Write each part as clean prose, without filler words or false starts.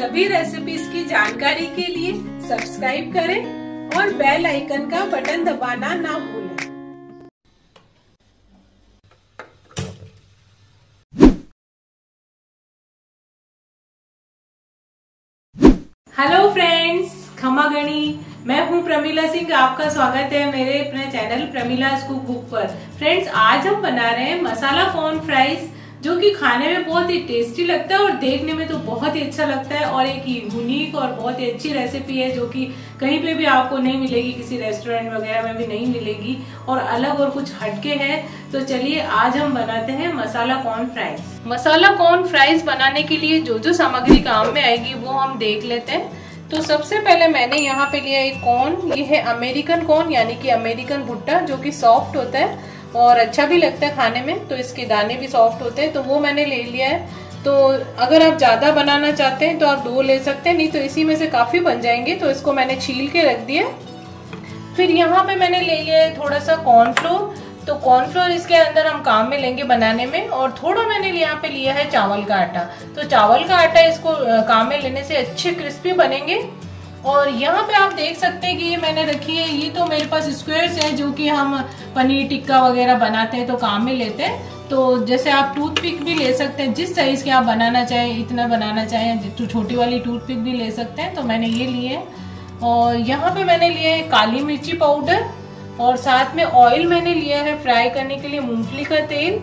सभी रेसिपीज की जानकारी के लिए सब्सक्राइब करें और बेल आइकन का बटन दबाना ना भूलें। हेलो फ्रेंड्स, खमा गणी, मैं हूं प्रमिला सिंह। आपका स्वागत है मेरे अपने चैनल प्रमिला कुक बुक पर। फ्रेंड्स, आज हम बना रहे हैं मसाला कॉर्न फ्राइज, जो कि खाने में बहुत ही टेस्टी लगता है और देखने में तो बहुत ही अच्छा लगता है और एक यूनिक और बहुत ही अच्छी रेसिपी है जो कि कहीं पे भी आपको नहीं मिलेगी, किसी रेस्टोरेंट वगैरह में भी नहीं मिलेगी और अलग और कुछ हटके है। तो चलिए आज हम बनाते हैं मसाला कॉर्न फ्राइज। मसाला कॉर्न फ्राइज बनाने के लिए जो जो सामग्री काम में आएगी वो हम देख लेते हैं। तो सबसे पहले मैंने यहाँ पे लिया एक कॉर्न। ये है अमेरिकन कॉर्न, यानी कि अमेरिकन भुट्टा, जो कि सॉफ्ट होता है और अच्छा भी लगता है खाने में। तो इसके दाने भी सॉफ्ट होते हैं, तो वो मैंने ले लिया है। तो अगर आप ज्यादा बनाना चाहते हैं तो आप 2 ले सकते हैं, नहीं तो इसी में से काफी बन जाएंगे। तो इसको मैंने छील के रख दिया। फिर यहाँ पे मैंने ले लिया है थोड़ा सा कॉर्नफ्लोर। तो कॉर्नफ्लोर इसके अंदर हम काम में लेंगे बनाने में। और थोड़ा मैंने यहाँ पे लिया है चावल का आटा। तो चावल का आटा इसको काम में लेने से अच्छे क्रिस्पी बनेंगे। और यहाँ पे आप देख सकते हैं कि ये मैंने रखी है, ये तो मेरे पास स्क्वायर्स है जो कि हम पनीर टिक्का वगैरह बनाते हैं तो काम में लेते हैं। तो जैसे आप टूथपिक भी ले सकते हैं, जिस साइज के आप बनाना चाहें, इतना बनाना चाहें तो छोटी वाली टूथपिक भी ले सकते हैं। तो मैंने ये लिए है। और यहाँ पे मैंने लिया है काली मिर्ची पाउडर और साथ में ऑयल मैंने लिया है फ्राई करने के लिए मूंगफली का तेल।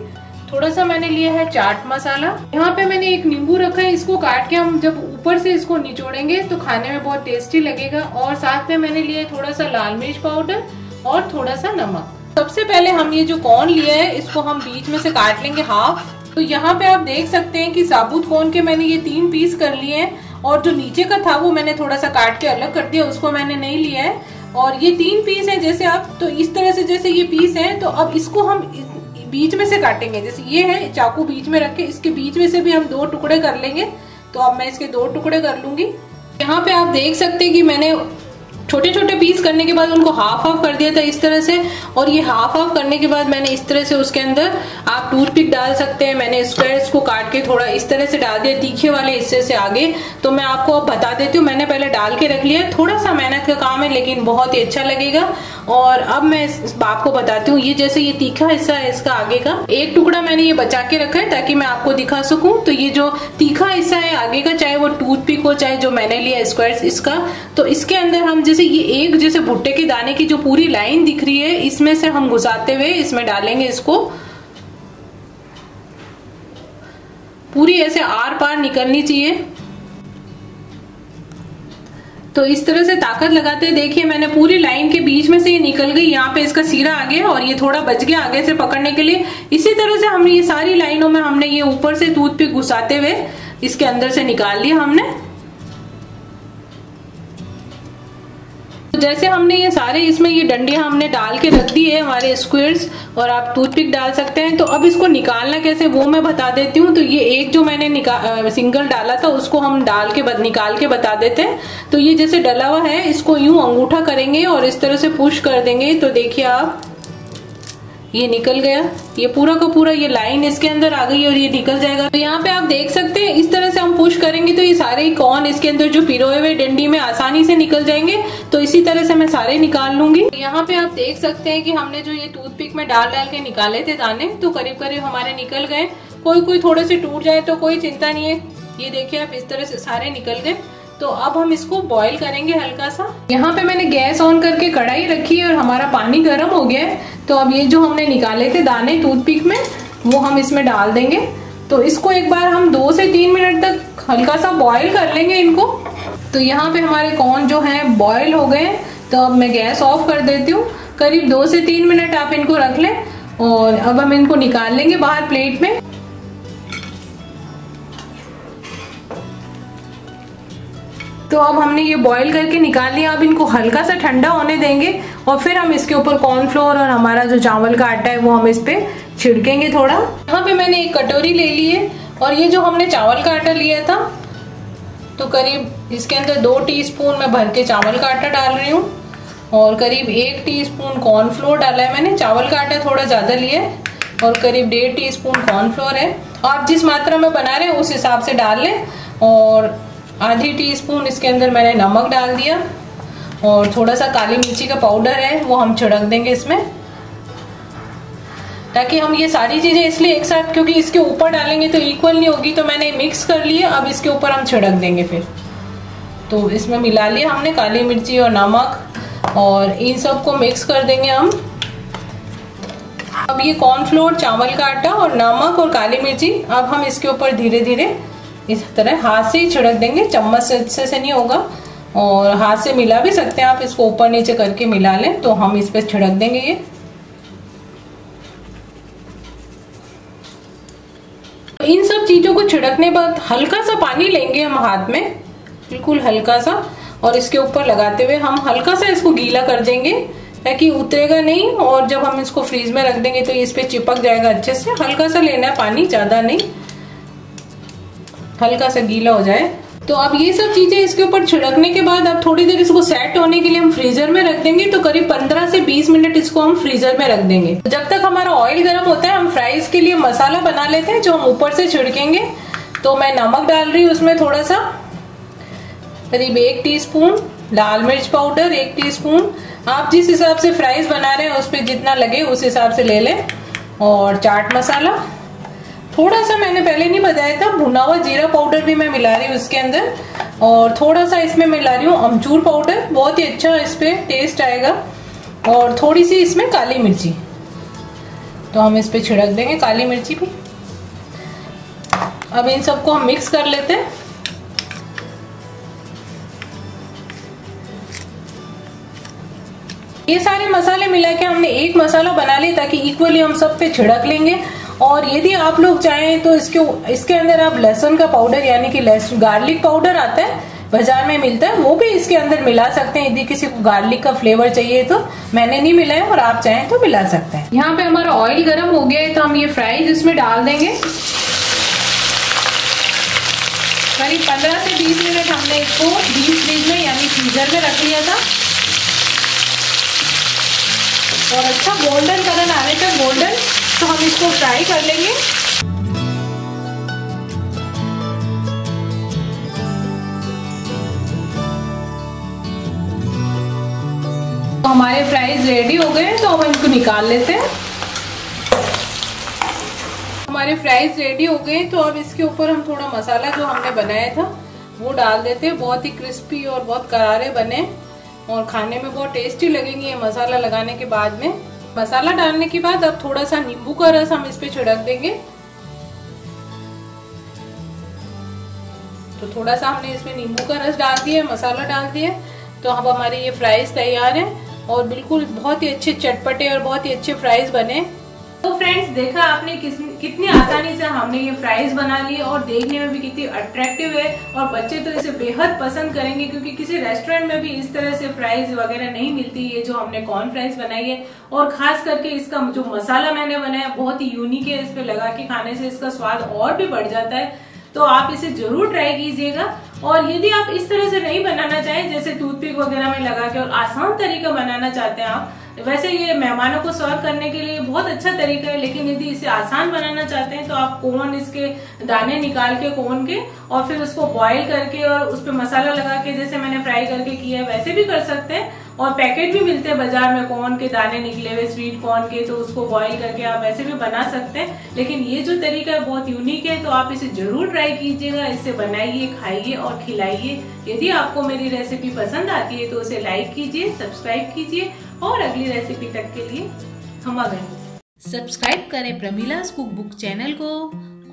थोड़ा सा मैंने लिया है चाट मसाला। यहाँ पे मैंने एक नींबू रखा है, इसको काट के हम जब ऊपर से इसको निचोड़ेंगे तो खाने में बहुत टेस्टी लगेगा। और साथ में मैंने लिया है थोड़ा सा लाल मिर्च पाउडर और थोड़ा सा नमक। सबसे पहले हम ये जो कॉर्न लिया है इसको हम बीच में से काट लेंगे हाफ। तो यहाँ पे आप देख सकते हैं कि साबुत कॉर्न के मैंने ये 3 पीस कर लिए हैं और जो नीचे का था वो मैंने थोड़ा सा काट के अलग कर दिया, उसको मैंने नहीं लिया है। और ये 3 पीस है जैसे आप, तो इस तरह से जैसे ये पीस है, तो अब इसको हम बीच में से काटेंगे। जैसे ये है, चाकू बीच में रख के इसके बीच में से भी हम 2 टुकड़े कर लेंगे। तो अब मैं इसके 2 टुकड़े कर लूंगी। यहाँ पे आप देख सकते हैं कि मैंने छोटे छोटे पीस करने के बाद उनको हाफ हाफ कर दिया था इस तरह से। और ये हाफ हाफ करने के बाद मैंने इस तरह से उसके अंदर आप टूथपिक डाल सकते हैं। मैंने स्क्वायर्स को काट के थोड़ा इस तरह से डाल दिया, तीखे वाले हिस्से से आगे। तो मैं आपको अब बता देती हूँ, मैंने पहले डाल के रख लिया। थोड़ा सा मेहनत का काम है लेकिन बहुत ही अच्छा लगेगा। और अब मैं इस बात को बताती हूँ, ये जैसे ये तीखा हिस्सा है इसका आगे का, एक टुकड़ा मैंने ये बचा के रखा है ताकि मैं आपको दिखा सकूं। तो ये जो तीखा हिस्सा है आगे का, चाहे वो टूथपिक हो चाहे जो मैंने लिया स्क्वायर्स इसका, तो इसके अंदर हम जैसे ये एक जैसे भुट्टे के दाने की जो पूरी लाइन दिख रही है, इसमें से हम घुसाते हुए इसमें डालेंगे। इसको पूरी ऐसे आर पार निकलनी चाहिए। तो इस तरह से ताकत लगाते देखिए, मैंने पूरी लाइन के बीच में से ये निकल गई। यहाँ पे इसका सिरा आ गया और ये थोड़ा बच गया आगे से पकड़ने के लिए। इसी तरह से हमने ये सारी लाइनों में हमने ये ऊपर से टूथपिक घुसाते हुए इसके अंदर से निकाल लिया हमने। जैसे हमने ये सारे इसमें ये डंडियां हमने डाल के रख दी है हमारे स्क्वायर्स, और आप टूथपिक डाल सकते हैं। तो अब इसको निकालना कैसे वो मैं बता देती हूँ। तो ये एक जो मैंने सिंगल डाला था उसको हम निकाल के बता देते हैं। तो ये जैसे डला हुआ है, इसको यूं अंगूठा करेंगे और इस तरह से पुश कर देंगे। तो देखिए आप, ये निकल गया, ये पूरा का पूरा ये लाइन इसके अंदर आ गई और ये निकल जाएगा। तो यहाँ पे आप देख सकते हैं इस तरह से हम पुश करेंगे तो ये सारे कॉर्न इसके अंदर जो पिरोए हुए डंडी में आसानी से निकल जाएंगे। तो इसी तरह से मैं सारे निकाल लूंगी। यहाँ पे आप देख सकते हैं कि हमने जो ये टूथपिक में डाल के निकाले थे दाने, तो करीब करीब हमारे निकल गए। कोई थोड़े से टूट जाए तो कोई चिंता नहीं है। ये देखिए आप, इस तरह से सारे निकल गए। तो अब हम इसको बॉईल करेंगे हल्का सा। यहाँ पे मैंने गैस ऑन करके कढ़ाई रखी है और हमारा पानी गर्म हो गया है। तो अब ये जो हमने निकाले थे दाने टूथपिक में, वो हम इसमें डाल देंगे। तो इसको एक बार हम 2 से 3 मिनट तक हल्का सा बॉईल कर लेंगे इनको। तो यहाँ पे हमारे कॉर्न जो है बॉईल हो गए। तो अब मैं गैस ऑफ कर देती हूँ। करीब 2 से 3 मिनट आप इनको रख लें और अब हम इनको निकाल लेंगे बाहर प्लेट में। तो अब हमने ये बॉईल करके निकाल लिया। अब इनको हल्का सा ठंडा होने देंगे और फिर हम इसके ऊपर कॉर्नफ्लोर और हमारा जो चावल का आटा है वो हम इस पे छिड़केंगे थोड़ा। यहाँ पे मैंने एक कटोरी ले ली है और ये जो हमने चावल का आटा लिया था, तो करीब इसके अंदर 2 टीस्पून मैं भर के चावल का आटा डाल रही हूँ और करीब 1 टीस्पून कॉर्नफ्लोर डाला है मैंने। चावल का आटा थोड़ा ज्यादा लिया है और करीब 1.5 टीस्पून कॉर्नफ्लोर है। आप जिस मात्रा में बना रहे हैं उस हिसाब से डाल लें। और आधी टीस्पून इसके अंदर मैंने नमक डाल दिया और थोड़ा सा काली मिर्ची का पाउडर है वो हम छिड़क देंगे इसमें, ताकि हम ये सारी चीजें इसलिए एक साथ, क्योंकि इसके ऊपर डालेंगे तो इक्वल नहीं होगी, तो मैंने मिक्स कर लिया। अब इसके ऊपर हम छिड़क देंगे फिर। तो इसमें मिला लिया हमने काली मिर्ची और नमक, और इन सब को मिक्स कर देंगे हम। अब ये कॉर्नफ्लोर, चावल का आटा और नमक और काली मिर्ची, अब हम इसके ऊपर धीरे धीरे इस तरह हाथ से ही छिड़क देंगे, चम्मच से नहीं होगा, और हाथ से मिला भी सकते हैं आप, इसको ऊपर नीचे करके मिला लें। तो हम इस पे छिड़क देंगे ये। इन सब चीजों को छिड़कने बाद हल्का सा पानी लेंगे हम हाथ में, बिल्कुल हल्का सा, और इसके ऊपर लगाते हुए हम हल्का सा इसको गीला कर देंगे, ताकि उतरेगा नहीं, और जब हम इसको फ्रीज में रख देंगे तो इस पे चिपक जाएगा अच्छे से। हल्का सा लेना है पानी, ज्यादा नहीं, हल्का सा गीला हो जाए। तो अब ये सब चीजें इसके ऊपर छिड़कने के बाद अब थोड़ी देर इसको सेट होने के लिए हम फ्रीजर में रख देंगे। तो करीब 15 से 20 मिनट इसको हम फ्रीजर में रख देंगे। जब तक हमारा ऑयल गर्म होता है हम फ्राइज के लिए मसाला बना लेते हैं, जो हम ऊपर से छिड़केंगे। तो मैं नमक डाल रही हूँ उसमें थोड़ा सा, करीब 1 टीस्पून, लाल मिर्च पाउडर 1 टीस्पून। आप जिस हिसाब से फ्राइज बना रहे हैं उस पर जितना लगे उस हिसाब से ले लें। और चाट मसाला थोड़ा सा, मैंने पहले नहीं बताया था, भुना हुआ जीरा पाउडर भी मैं मिला रही हूँ इसके अंदर। और थोड़ा सा इसमें मिला रही हूँ अमचूर पाउडर, बहुत ही अच्छा इस पे टेस्ट आएगा। और थोड़ी सी इसमें काली मिर्ची, तो हम इस पे छिड़क देंगे काली मिर्ची भी। अब इन सबको हम मिक्स कर लेते हैं। ये सारे मसाले मिला के हमने एक मसाला बना लिया, ताकि इक्वली हम सब पे छिड़क लेंगे। और यदि आप लोग चाहें तो इसके अंदर आप लहसुन का पाउडर, यानी कि गार्लिक पाउडर आता है बाजार में मिलता है, वो भी इसके अंदर मिला सकते हैं यदि किसी को गार्लिक का फ्लेवर चाहिए तो। मैंने नहीं मिलाया और आप चाहें तो मिला सकते हैं। यहाँ पे हमारा ऑयल गर्म हो गया है, तो हम ये फ्राइज इसमें डाल देंगे। करीब 15 से 20 मिनट हमने इसको डीप फ्रीज में यानी फ्रीजर में रख लिया था, और अच्छा गोल्डन कलर आने तक, गोल्डन, तो हम इसको फ्राई कर लेंगे। तो हमारे फ्राइज रेडी हो गए, तो हम इनको निकाल लेते हैं। हमारे फ्राइज रेडी हो गए, तो अब इसके ऊपर हम थोड़ा मसाला जो हमने बनाया था वो डाल देते हैं। बहुत ही क्रिस्पी और बहुत करारे बने, और खाने में बहुत टेस्टी लगेंगे ये मसाला लगाने के बाद में। मसाला डालने के बाद अब थोड़ा सा नींबू का रस हम इस पे छिड़क देंगे। तो थोड़ा सा हमने इसमें नींबू का रस डाल दिया, मसाला डाल दिया। तो अब हमारे ये फ्राइज तैयार हैं, और बिल्कुल बहुत ही अच्छे चटपटे और बहुत ही अच्छे फ्राइज बने। तो फ्रेंड्स, देखा आपने कितनी आसानी से हमने ये फ्राइज बना लिए, और देखने में भी कितनी अट्रैक्टिव है, और बच्चे तो इसे बेहद पसंद करेंगे, क्योंकि किसी रेस्टोरेंट में भी इस तरह से फ्राइज वगैरह नहीं मिलती। ये जो हमने कॉर्न फ्राइज बनाई है, और खास करके इसका जो मसाला मैंने बनाया बहुत ही यूनिक है, इस पे लगा के खाने से इसका स्वाद और भी बढ़ जाता है। तो आप इसे जरूर ट्राई कीजिएगा। और यदि आप इस तरह से नहीं बनाना चाहें, जैसे टूथपिक वगैरह में लगा के, और आसान तरीका बनाना चाहते हैं आप, वैसे ये मेहमानों को सर्व करने के लिए बहुत अच्छा तरीका है, लेकिन यदि इसे आसान बनाना चाहते हैं तो आप कोन, इसके दाने निकाल के कोन के, और फिर उसको बॉईल करके और उस पर मसाला लगा के, जैसे मैंने फ्राई करके किया है वैसे भी कर सकते हैं। और पैकेट भी मिलते हैं बाजार में कोन के दाने निकले हुए, स्वीट कॉर्न के, तो उसको बॉईल करके आप वैसे भी बना सकते हैं। लेकिन ये जो तरीका है बहुत यूनिक है, तो आप इसे जरूर ट्राई कीजिएगा। इसे बनाइए, खाइए और खिलाइए। यदि आपको मेरी रेसिपी पसंद आती है तो उसे लाइक कीजिए, सब्सक्राइब कीजिए, और अगली रेसिपी तक के लिए खमा गणी। सब्सक्राइब करें प्रमिला's कुक बुक चैनल को,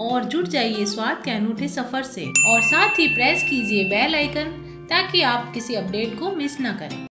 और जुड़ जाइए स्वाद के अनूठे सफर से। और साथ ही प्रेस कीजिए बेल आइकन, ताकि आप किसी अपडेट को मिस ना करें।